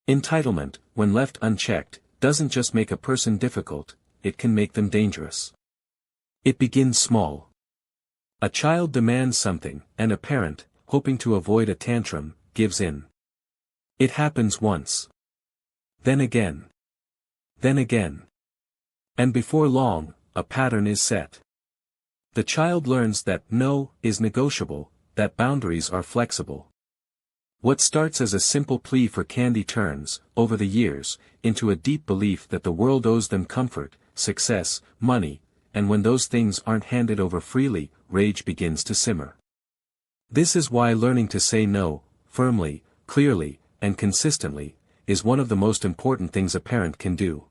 Entitlement, when left unchecked, doesn't just make a person difficult, it can make them dangerous. It begins small. A child demands something, and a parent, hoping to avoid a tantrum, gives in. It happens once. Then again. Then again. And before long, a pattern is set. The child learns that no is negotiable, that boundaries are flexible. What starts as a simple plea for candy turns, over the years, into a deep belief that the world owes them comfort, success, money, and when those things aren't handed over freely, rage begins to simmer. This is why learning to say no, firmly, clearly, and consistently, is one of the most important things a parent can do.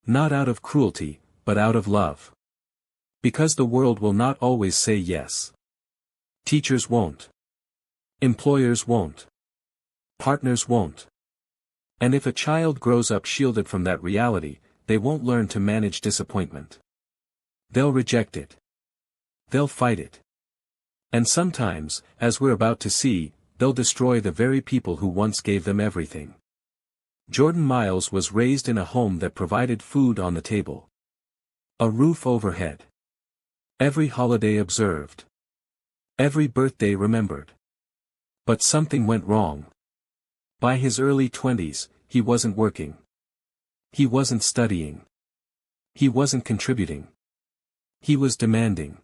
Not out of cruelty, but out of love. Because the world will not always say yes. Teachers won't. Employers won't. Partners won't. And if a child grows up shielded from that reality, they won't learn to manage disappointment. They'll reject it. They'll fight it. And sometimes, as we're about to see, they'll destroy the very people who once gave them everything. Jordan Miles was raised in a home that provided food on the table. A roof overhead. Every holiday observed. Every birthday remembered. But something went wrong. By his early 20s, he wasn't working. He wasn't studying. He wasn't contributing. He was demanding.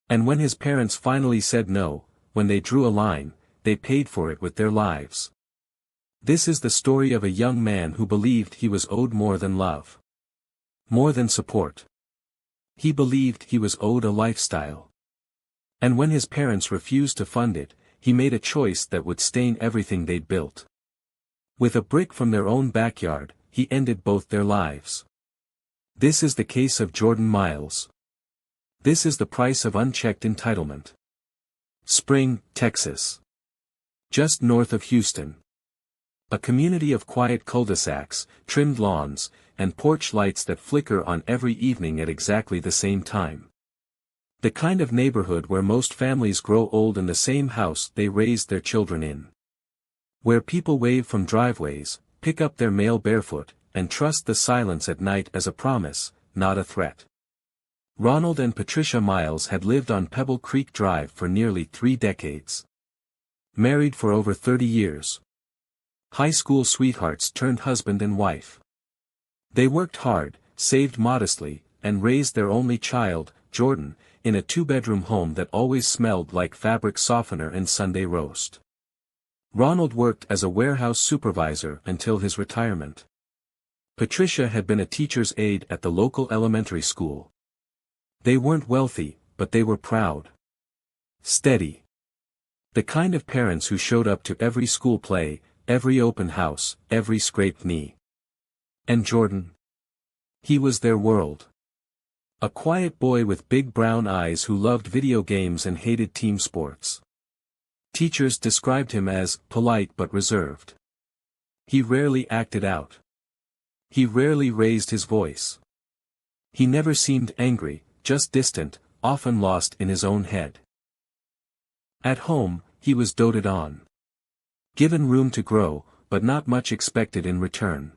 And when his parents finally said no, when they drew a line, they paid for it with their lives. This is the story of a young man who believed he was owed more than love. More than support. He believed he was owed a lifestyle. And when his parents refused to fund it, he made a choice that would stain everything they'd built. With a brick from their own backyard, he ended both their lives. This is the case of Jordan Miles. This is the price of unchecked entitlement. Spring, Texas. Just north of Houston. A community of quiet cul-de-sacs, trimmed lawns, and porch lights that flicker on every evening at exactly the same time. The kind of neighborhood where most families grow old in the same house they raised their children in. Where people wave from driveways, pick up their mail barefoot, and trust the silence at night as a promise, not a threat. Ronald and Patricia Miles had lived on Pebble Creek Drive for nearly 3 decades. Married for over 30 years. High school sweethearts turned husband and wife. They worked hard, saved modestly, and raised their only child, Jordan, in a 2-bedroom home that always smelled like fabric softener and Sunday roast. Ronald worked as a warehouse supervisor until his retirement. Patricia had been a teacher's aide at the local elementary school. They weren't wealthy, but they were proud. Steady. The kind of parents who showed up to every school play, every open house, every scraped knee. And Jordan? He was their world. A quiet boy with big brown eyes who loved video games and hated team sports. Teachers described him as polite but reserved. He rarely acted out. He rarely raised his voice. He never seemed angry, just distant, often lost in his own head. At home, he was doted on. Given room to grow, but not much expected in return.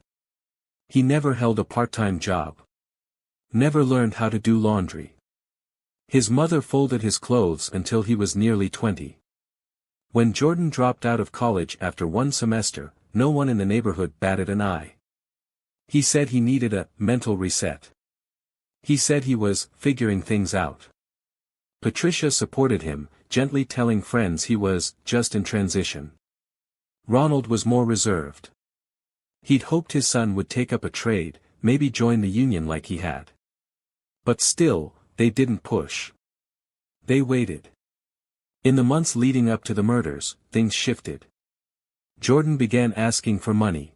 He never held a part-time job. Never learned how to do laundry. His mother folded his clothes until he was nearly 20. When Jordan dropped out of college after 1 semester, no one in the neighborhood batted an eye. He said he needed a mental reset. He said he was figuring things out. Patricia supported him, gently telling friends he was just in transition. Ronald was more reserved. He'd hoped his son would take up a trade, maybe join the union like he had. But still, they didn't push. They waited. In the months leading up to the murders, things shifted. Jordan began asking for money.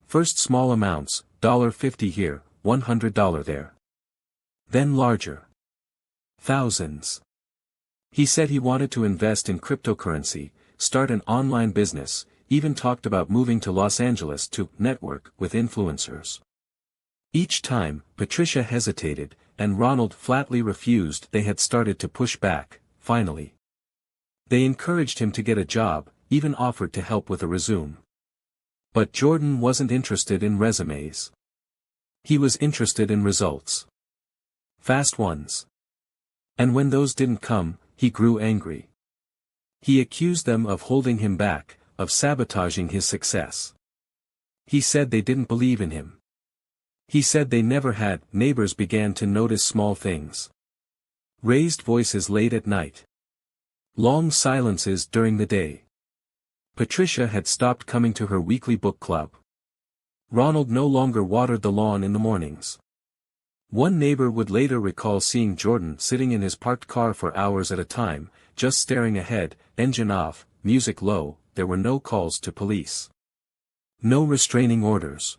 First small amounts, $50 here, $100 there. Then larger. Thousands. He said he wanted to invest in cryptocurrency, start an online business, even talked about moving to Los Angeles to network with influencers. Each time, Patricia hesitated, and Ronald flatly refused. They had started to push back, finally. They encouraged him to get a job, even offered to help with a resume. But Jordan wasn't interested in resumes. He was interested in results. Fast ones. And when those didn't come, he grew angry. He accused them of holding him back, of sabotaging his success. He said they didn't believe in him. He said they never had. Neighbors began to notice small things. Raised voices late at night. Long silences during the day. Patricia had stopped coming to her weekly book club. Ronald no longer watered the lawn in the mornings. One neighbor would later recall seeing Jordan sitting in his parked car for hours at a time, just staring ahead, engine off, music low. There were no calls to police. No restraining orders.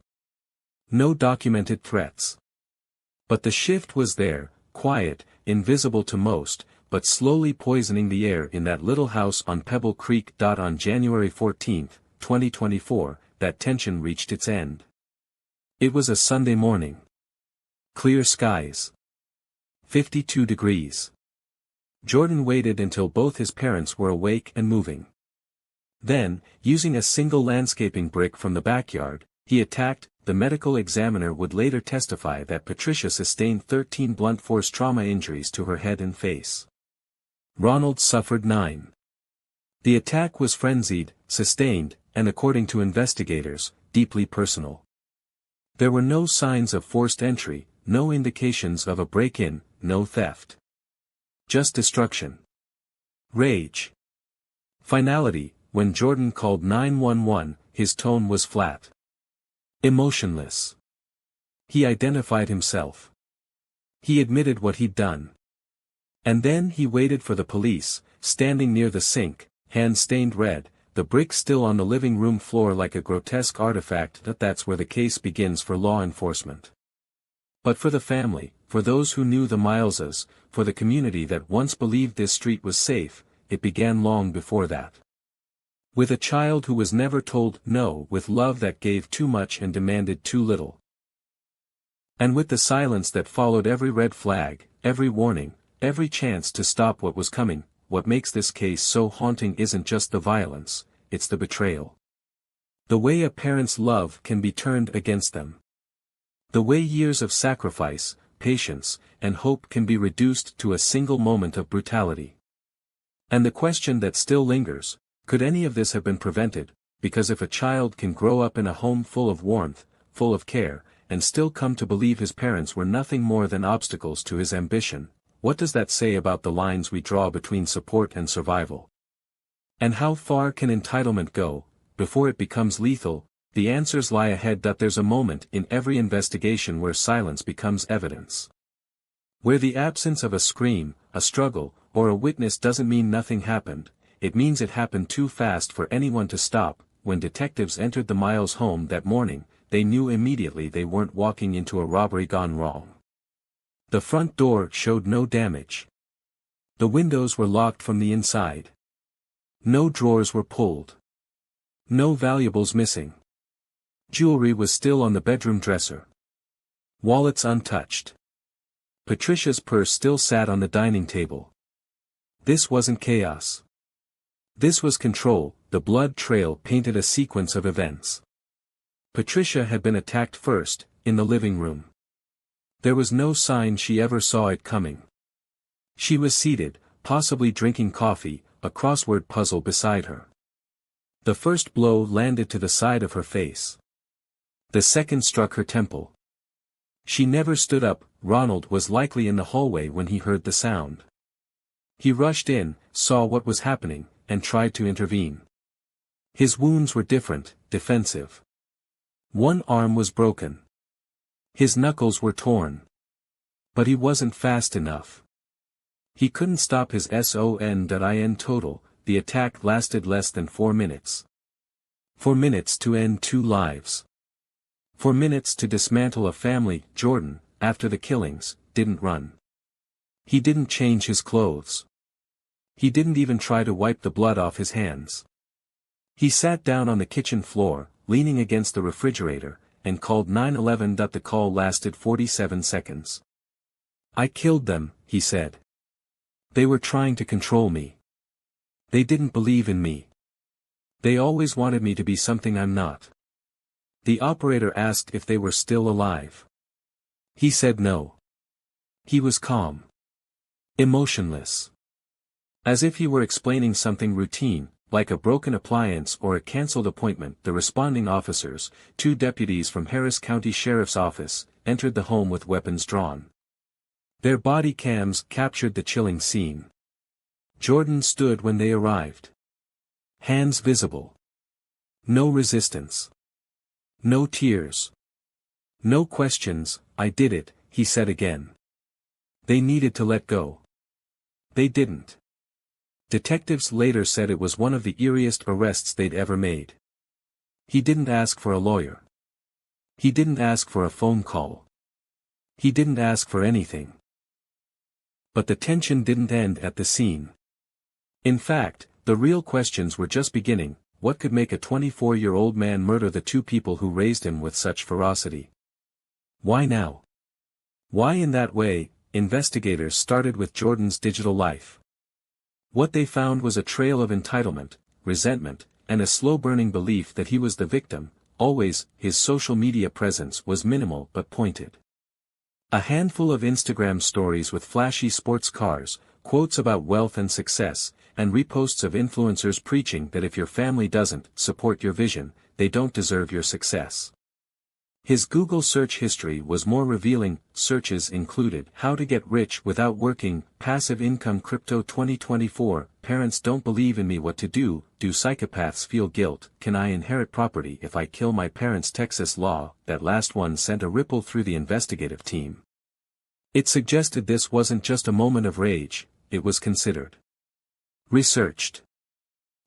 No documented threats. But the shift was there, quiet, invisible to most, but slowly poisoning the air in that little house on Pebble Creek. On January 14, 2024, that tension reached its end. It was a Sunday morning. Clear skies. 52 degrees. Jordan waited until both his parents were awake and moving. Then, using a single landscaping brick from the backyard, he attacked. The medical examiner would later testify that Patricia sustained 13 blunt force trauma injuries to her head and face. Ronald suffered 9. The attack was frenzied, sustained, and according to investigators, deeply personal. There were no signs of forced entry, no indications of a break-in, no theft. Just destruction. Rage. Finality. When Jordan called 911, his tone was flat. Emotionless. He identified himself. He admitted what he'd done. And then he waited for the police, standing near the sink, hands stained red, the brick still on the living room floor like a grotesque artifact. That's where the case begins for law enforcement. But for the family, for those who knew the Mileses, for the community that once believed this street was safe, it began long before that. With a child who was never told no, with love that gave too much and demanded too little. And with the silence that followed every red flag, every warning, every chance to stop what was coming. What makes this case so haunting isn't just the violence, it's the betrayal. The way a parent's love can be turned against them. The way years of sacrifice, patience, and hope can be reduced to a single moment of brutality. And the question that still lingers, could any of this have been prevented? Because if a child can grow up in a home full of warmth, full of care, and still come to believe his parents were nothing more than obstacles to his ambition, what does that say about the lines we draw between support and survival? And how far can entitlement go, before it becomes lethal? The answers lie ahead. There's a moment in every investigation where silence becomes evidence. Where the absence of a scream, a struggle, or a witness doesn't mean nothing happened, it means it happened too fast for anyone to stop. When detectives entered the Miles home that morning, they knew immediately they weren't walking into a robbery gone wrong. The front door showed no damage. The windows were locked from the inside. No drawers were pulled. No valuables missing. Jewelry was still on the bedroom dresser. Wallets untouched. Patricia's purse still sat on the dining table. This wasn't chaos. This was control. The blood trail painted a sequence of events. Patricia had been attacked first, in the living room. There was no sign she ever saw it coming. She was seated, possibly drinking coffee, a crossword puzzle beside her. The first blow landed to the side of her face. The second struck her temple. She never stood up. Ronald was likely in the hallway when he heard the sound. He rushed in, saw what was happening, and tried to intervene. His wounds were different, defensive. One arm was broken. His knuckles were torn. But he wasn't fast enough. He couldn't stop his son. Total, the attack lasted less than 4 minutes. 4 minutes to end 2 lives. 4 minutes to dismantle a family. Jordan, after the killings, didn't run. He didn't change his clothes. He didn't even try to wipe the blood off his hands. He sat down on the kitchen floor, leaning against the refrigerator, and called 911. The call lasted 47 seconds. "I killed them," he said. "They were trying to control me. They didn't believe in me. They always wanted me to be something I'm not. The operator asked if they were still alive. He said no. He was calm. Emotionless. As if he were explaining something routine, like a broken appliance or a cancelled appointment. The responding officers, 2 deputies from Harris County Sheriff's Office, entered the home with weapons drawn. Their body cams captured the chilling scene. Jordan stood when they arrived. Hands visible. No resistance. No tears. No questions. "I did it," he said again. They needed to let go. They didn't. Detectives later said it was one of the eeriest arrests they'd ever made. He didn't ask for a lawyer. He didn't ask for a phone call. He didn't ask for anything. But the tension didn't end at the scene. In fact, the real questions were just beginning. What could make a 24-year-old man murder the 2 people who raised him with such ferocity? Why now? Why in that way? Investigators started with Jordan's digital life. What they found was a trail of entitlement, resentment, and a slow-burning belief that he was the victim. Always, his social media presence was minimal but pointed. A handful of Instagram stories with flashy sports cars, quotes about wealth and success, and reposts of influencers preaching that if your family doesn't support your vision, they don't deserve your success. His Google search history was more revealing. Searches included "How to get rich without working," "Passive income crypto 2024," "Parents don't believe in me, what to do," "Do psychopaths feel guilt," "Can I inherit property if I kill my parents?" Texas law. That last one sent a ripple through the investigative team. It suggested this wasn't just a moment of rage, it was considered. Researched.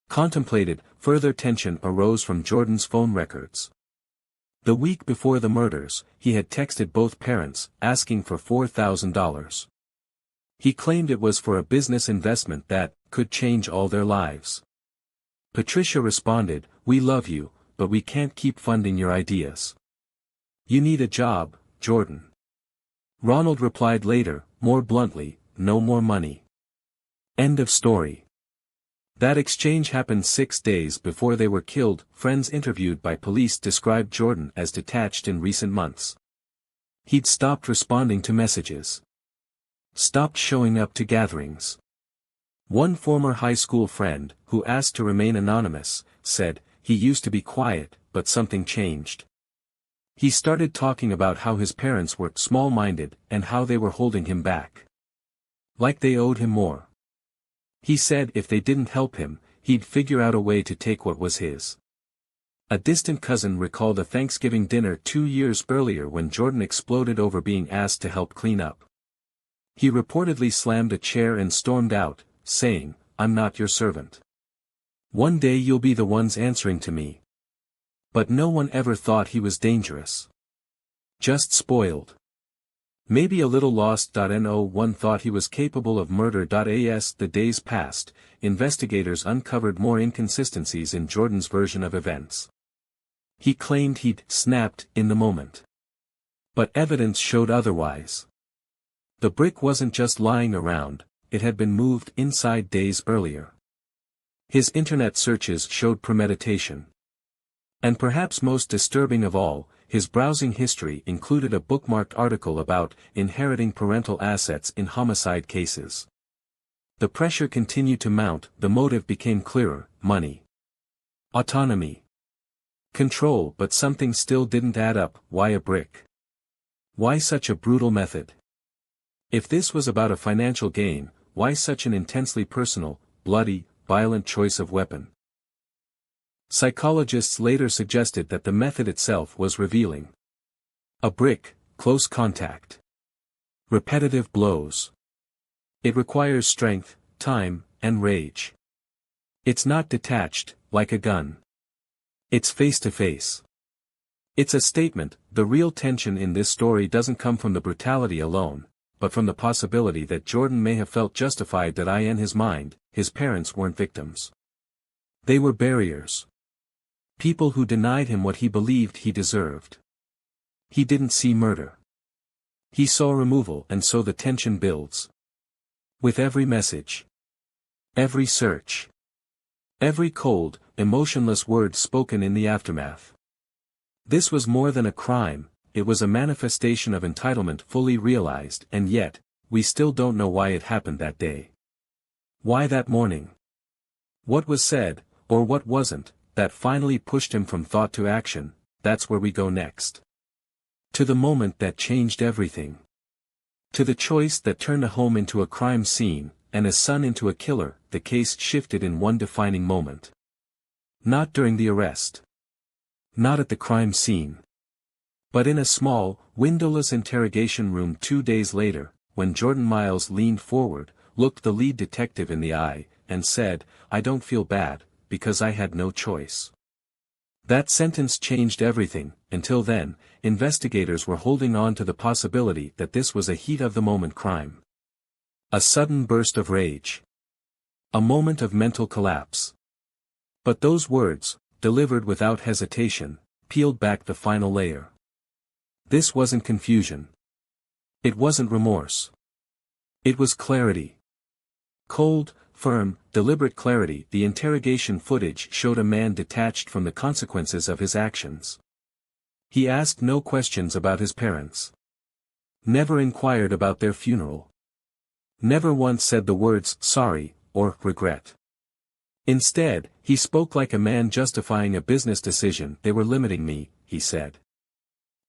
Contemplated. Further tension arose from Jordan's phone records. The week before the murders, he had texted both parents, asking for $4,000. He claimed it was for a business investment that could change all their lives. Patricia responded, "We love you, but we can't keep funding your ideas. You need a job, Jordan." Ronald replied later, more bluntly, "No more money." End of story. That exchange happened 6 days before they were killed. Friends interviewed by police described Jordan as detached in recent months. He'd stopped responding to messages. Stopped showing up to gatherings. One former high school friend, who asked to remain anonymous, said, "He used to be quiet, but something changed. He started talking about how his parents were small-minded and how they were holding him back. Like they owed him more. He said if they didn't help him, he'd figure out a way to take what was his." A distant cousin recalled a Thanksgiving dinner 2 years earlier when Jordan exploded over being asked to help clean up. He reportedly slammed a chair and stormed out, saying, "I'm not your servant. One day you'll be the ones answering to me." But no one ever thought he was dangerous. Just spoiled. Maybe a little lost. No one thought he was capable of murder. As the days passed, investigators uncovered more inconsistencies in Jordan's version of events. He claimed he'd snapped in the moment. But evidence showed otherwise. The brick wasn't just lying around, it had been moved inside days earlier. His internet searches showed premeditation. And perhaps most disturbing of all, his browsing history included a bookmarked article about inheriting parental assets in homicide cases. The pressure continued to mount. The motive became clearer: money. Autonomy. Control. But something still didn't add up. Why a brick? Why such a brutal method? If this was about a financial gain, why such an intensely personal, bloody, violent choice of weapon? Psychologists later suggested that the method itself was revealing. A brick, close contact. Repetitive blows. It requires strength, time, and rage. It's not detached, like a gun. It's face-to-face. It's a statement. The real tension in this story doesn't come from the brutality alone, but from the possibility that Jordan may have felt justified that in his mind, his parents weren't victims. They were barriers. People who denied him what he believed he deserved. He didn't see murder. He saw removal, and so the tension builds. With every message. Every search. Every cold, emotionless word spoken in the aftermath. This was more than a crime, it was a manifestation of entitlement fully realized, and yet, we still don't know why it happened that day. Why that morning? What was said, or what wasn't, that finally pushed him from thought to action? That's where we go next. To the moment that changed everything. To the choice that turned a home into a crime scene, and a son into a killer. The case shifted in one defining moment. Not during the arrest. Not at the crime scene. But in a small, windowless interrogation room 2 days later, when Jordan Miles leaned forward, looked the lead detective in the eye, and said, "I don't feel bad, because I had no choice." That sentence changed everything. Until then, investigators were holding on to the possibility that this was a heat-of-the-moment crime. A sudden burst of rage. A moment of mental collapse. But those words, delivered without hesitation, peeled back the final layer. This wasn't confusion. It wasn't remorse. It was clarity. Cold, firm, deliberate clarity. The interrogation footage showed a man detached from the consequences of his actions. He asked no questions about his parents. Never inquired about their funeral. Never once said the words "sorry" or "regret." Instead, he spoke like a man justifying a business decision. "They were limiting me," he said.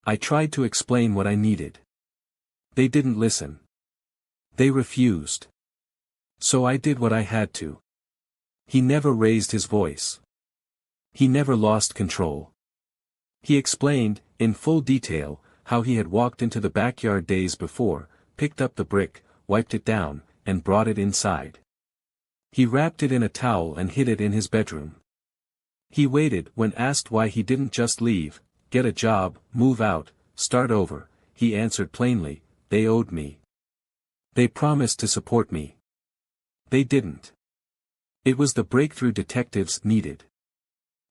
"I tried to explain what I needed. They didn't listen. They refused. So I did what I had to." He never raised his voice. He never lost control. He explained, in full detail, how he had walked into the backyard days before, picked up the brick, wiped it down, and brought it inside. He wrapped it in a towel and hid it in his bedroom. He waited. When asked why he didn't just leave, get a job, move out, start over, he answered plainly, "They owed me. They promised to support me. They didn't." It was the breakthrough detectives needed.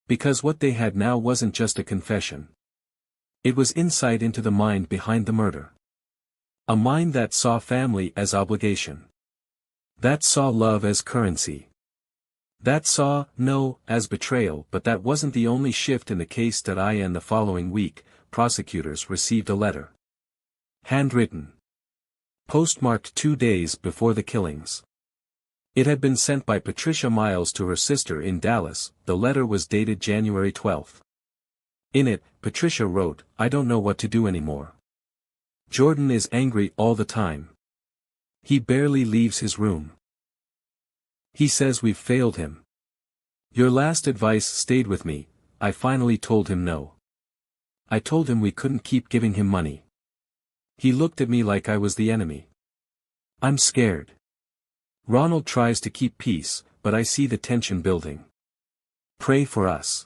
Because what they had now wasn't just a confession. It was insight into the mind behind the murder. A mind that saw family as obligation. That saw love as currency. That saw no as betrayal. But that wasn't the only shift in the case. And the following week, prosecutors received a letter. Handwritten. Postmarked 2 days before the killings. It had been sent by Patricia Miles to her sister in Dallas. The letter was dated January 12. In it, Patricia wrote, "I don't know what to do anymore. Jordan is angry all the time. He barely leaves his room. He says we've failed him. Your last advice stayed with me. I finally told him no. I told him we couldn't keep giving him money. He looked at me like I was the enemy. I'm scared. Ronald tries to keep peace, but I see the tension building. Pray for us."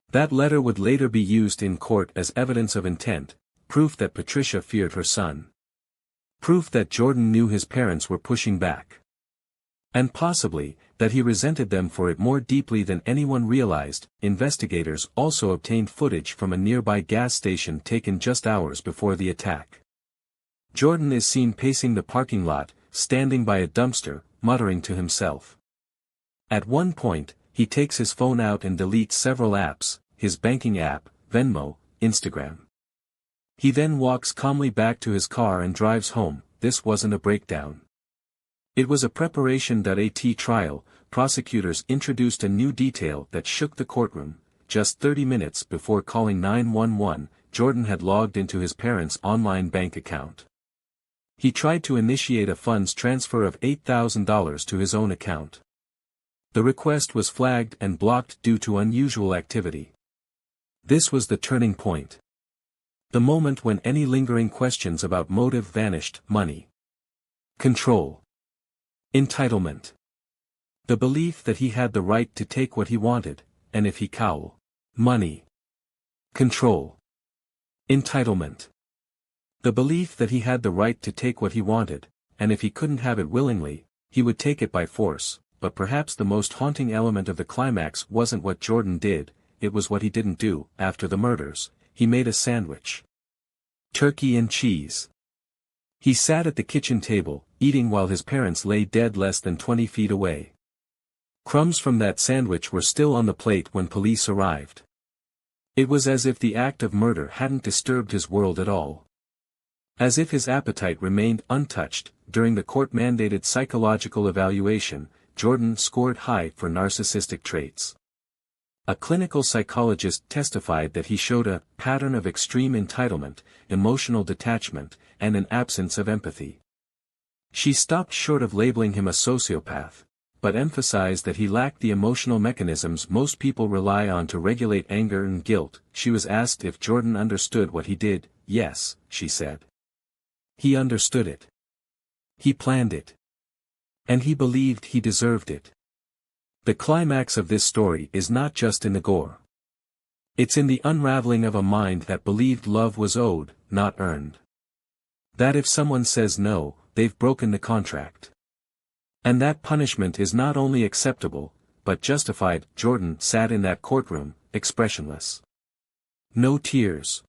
That letter would later be used in court as evidence of intent, proof that Patricia feared her son. Proof that Jordan knew his parents were pushing back. And possibly, that he resented them for it more deeply than anyone realized. Investigators also obtained footage from a nearby gas station taken just hours before the attack. Jordan is seen pacing the parking lot, standing by a dumpster, muttering to himself. At one point, he takes his phone out and deletes several apps, his banking app, Venmo, Instagram. He then walks calmly back to his car and drives home. This wasn't a breakdown. It was a preparation. At trial, prosecutors introduced a new detail that shook the courtroom. Just 30 minutes before calling 911, Jordan had logged into his parents' online bank account. He tried to initiate a funds transfer of $8,000 to his own account. The request was flagged and blocked due to unusual activity. This was the turning point. The moment when any lingering questions about motive vanished. Money. Control. Entitlement. The belief that he had the right to take what he wanted, and if he cowl. Money. Control. Entitlement. The belief that he had the right to take what he wanted, and if he couldn't have it willingly, he would take it by force. But perhaps the most haunting element of the climax wasn't what Jordan did, it was what he didn't do. After the murders, he made a sandwich. Turkey and cheese. He sat at the kitchen table, eating while his parents lay dead less than 20 feet away. Crumbs from that sandwich were still on the plate when police arrived. It was as if the act of murder hadn't disturbed his world at all. As if his appetite remained untouched. During the court-mandated psychological evaluation, Jordan scored high for narcissistic traits. A clinical psychologist testified that he showed a pattern of extreme entitlement, emotional detachment, and an absence of empathy. She stopped short of labeling him a sociopath, but emphasized that he lacked the emotional mechanisms most people rely on to regulate anger and guilt. She was asked if Jordan understood what he did. Yes, she said. He understood it. He planned it. And he believed he deserved it. The climax of this story is not just in the gore. It's in the unraveling of a mind that believed love was owed, not earned. That if someone says no, they've broken the contract. And that punishment is not only acceptable, but justified. Jordan sat in that courtroom, expressionless. No tears.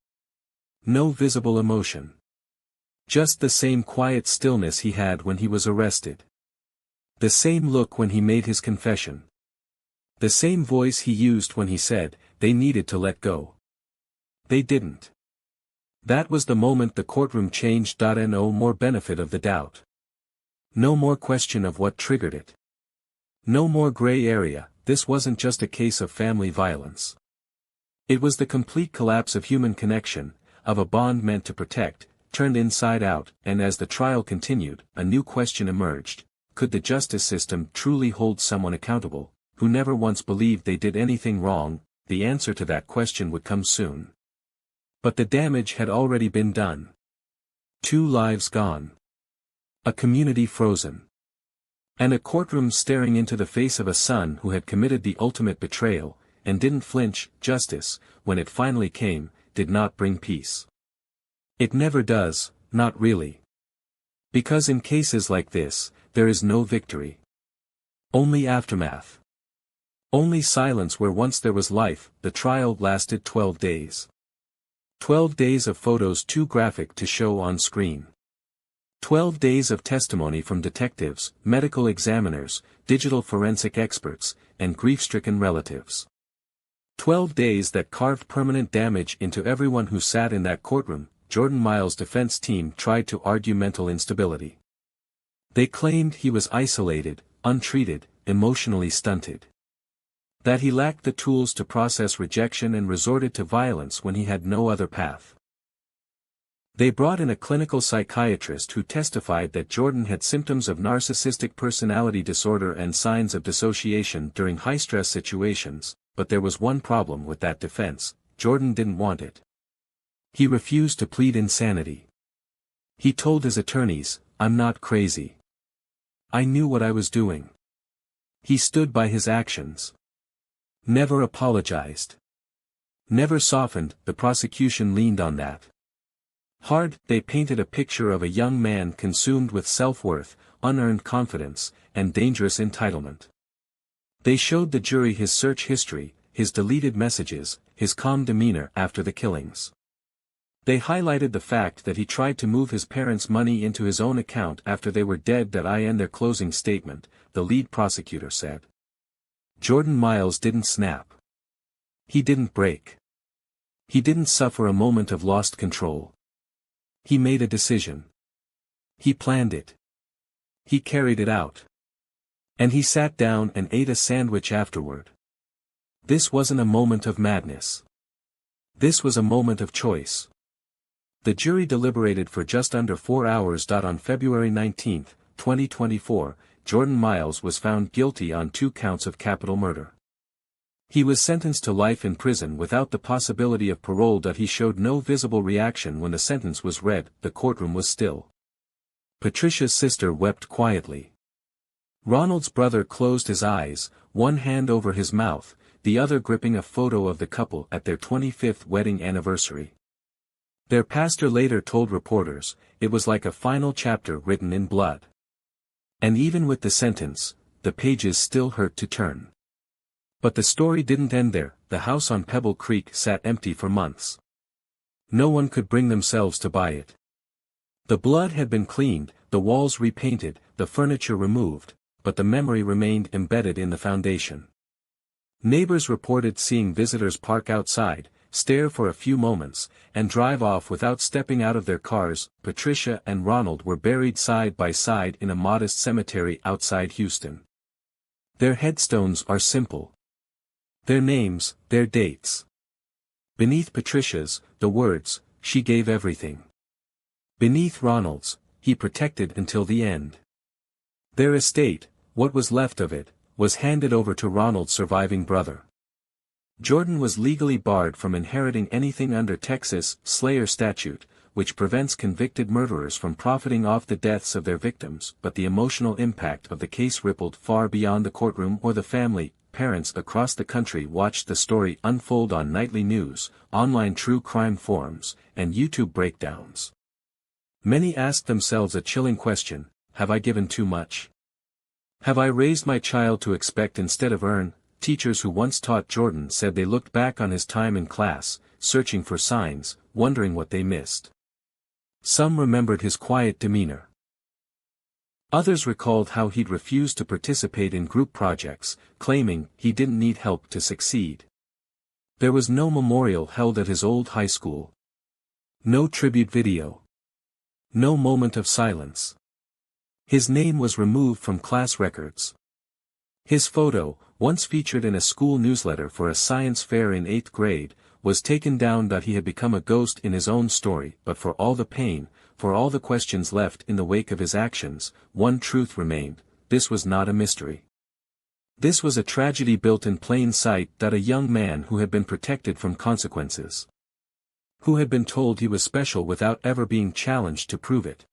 No visible emotion. Just the same quiet stillness he had when he was arrested. The same look when he made his confession. The same voice he used when he said, they needed to let go. They didn't. That was the moment the courtroom changed. No more benefit of the doubt. No more question of what triggered it. No more gray area. This wasn't just a case of family violence. It was the complete collapse of human connection, of a bond meant to protect, turned inside out. And as the trial continued, a new question emerged. Could the justice system truly hold someone accountable, who never once believed they did anything wrong? The answer to that question would come soon. But the damage had already been done. 2 lives gone. A community frozen. And a courtroom staring into the face of a son who had committed the ultimate betrayal, and didn't flinch. Justice, when it finally came, did not bring peace. It never does, not really. Because in cases like this, there is no victory. Only aftermath. Only silence where once there was life. The trial lasted 12 days. 12 days of photos too graphic to show on screen. 12 days of testimony from detectives, medical examiners, digital forensic experts, and grief-stricken relatives. 12 days that carved permanent damage into everyone who sat in that courtroom. Jordan Miles' defense team tried to argue mental instability. They claimed he was isolated, untreated, emotionally stunted. That he lacked the tools to process rejection and resorted to violence when he had no other path. They brought in a clinical psychiatrist who testified that Jordan had symptoms of narcissistic personality disorder and signs of dissociation during high-stress situations, but there was one problem with that defense: Jordan didn't want it. He refused to plead insanity. He told his attorneys, "I'm not crazy. I knew what I was doing." He stood by his actions. Never apologized. Never softened. The prosecution leaned on that. Hard. They painted a picture of a young man consumed with self-worth, unearned confidence, and dangerous entitlement. They showed the jury his search history, his deleted messages, his calm demeanor after the killings. They highlighted the fact that he tried to move his parents' money into his own account after they were dead. In their closing statement, the lead prosecutor said, Jordan Miles didn't snap. He didn't break. He didn't suffer a moment of lost control. He made a decision. He planned it. He carried it out. And he sat down and ate a sandwich afterward. This wasn't a moment of madness. This was a moment of choice. The jury deliberated for just under 4 hours. On February 19, 2024, Jordan Miles was found guilty on 2 counts of capital murder. He was sentenced to life in prison without the possibility of parole. He showed no visible reaction when the sentence was read. The courtroom was still. Patricia's sister wept quietly. Ronald's brother closed his eyes, one hand over his mouth, the other gripping a photo of the couple at their 25th wedding anniversary. Their pastor later told reporters, it was like a final chapter written in blood. And even with the sentence, the pages still hurt to turn. But the story didn't end there. The house on Pebble Creek sat empty for months. No one could bring themselves to buy it. The blood had been cleaned, the walls repainted, the furniture removed, but the memory remained embedded in the foundation. Neighbors reported seeing visitors park outside, stare for a few moments, and drive off without stepping out of their cars. Patricia and Ronald were buried side by side in a modest cemetery outside Houston. Their headstones are simple. Their names, their dates. Beneath Patricia's, the words, "She gave everything." Beneath Ronald's, "He protected until the end." Their estate, what was left of it, was handed over to Ronald's surviving brother. Jordan was legally barred from inheriting anything under Texas' Slayer statute, which prevents convicted murderers from profiting off the deaths of their victims, but the emotional impact of the case rippled far beyond the courtroom or the family. Parents across the country watched the story unfold on nightly news, online true crime forums, and YouTube breakdowns. Many asked themselves a chilling question: have I given too much? Have I raised my child to expect instead of earn? Teachers who once taught Jordan said they looked back on his time in class, searching for signs, wondering what they missed. Some remembered his quiet demeanor. Others recalled how he'd refused to participate in group projects, claiming he didn't need help to succeed. There was no memorial held at his old high school. No tribute video. No moment of silence. His name was removed from class records. His photo, once featured in a school newsletter for a science fair in 8th grade, was taken down. He had become a ghost in his own story, but for all the pain, for all the questions left in the wake of his actions, one truth remained: this was not a mystery. This was a tragedy built in plain sight. A young man who had been protected from consequences. Who had been told he was special without ever being challenged to prove it.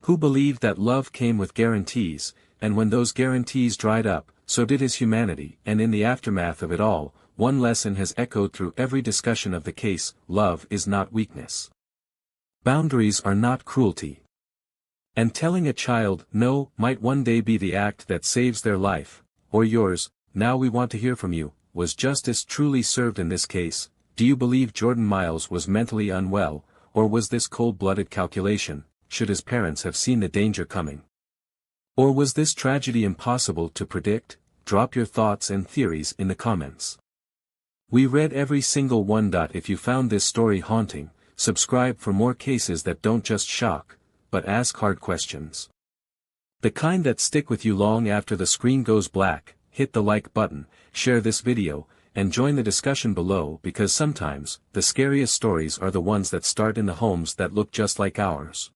Who believed that love came with guarantees, and when those guarantees dried up, so did his humanity. And in the aftermath of it all, one lesson has echoed through every discussion of the case: love is not weakness. Boundaries are not cruelty. And telling a child no might one day be the act that saves their life, or yours. Now we want to hear from you. Was justice truly served in this case? Do you believe Jordan Miles was mentally unwell, or was this cold-blooded calculation? Should his parents have seen the danger coming? Or was this tragedy impossible to predict? Drop your thoughts and theories in the comments. We read every single one. If you found this story haunting, subscribe for more cases that don't just shock, but ask hard questions. The kind that stick with you long after the screen goes black. Hit the like button, share this video, and join the discussion below, because sometimes, the scariest stories are the ones that start in the homes that look just like ours.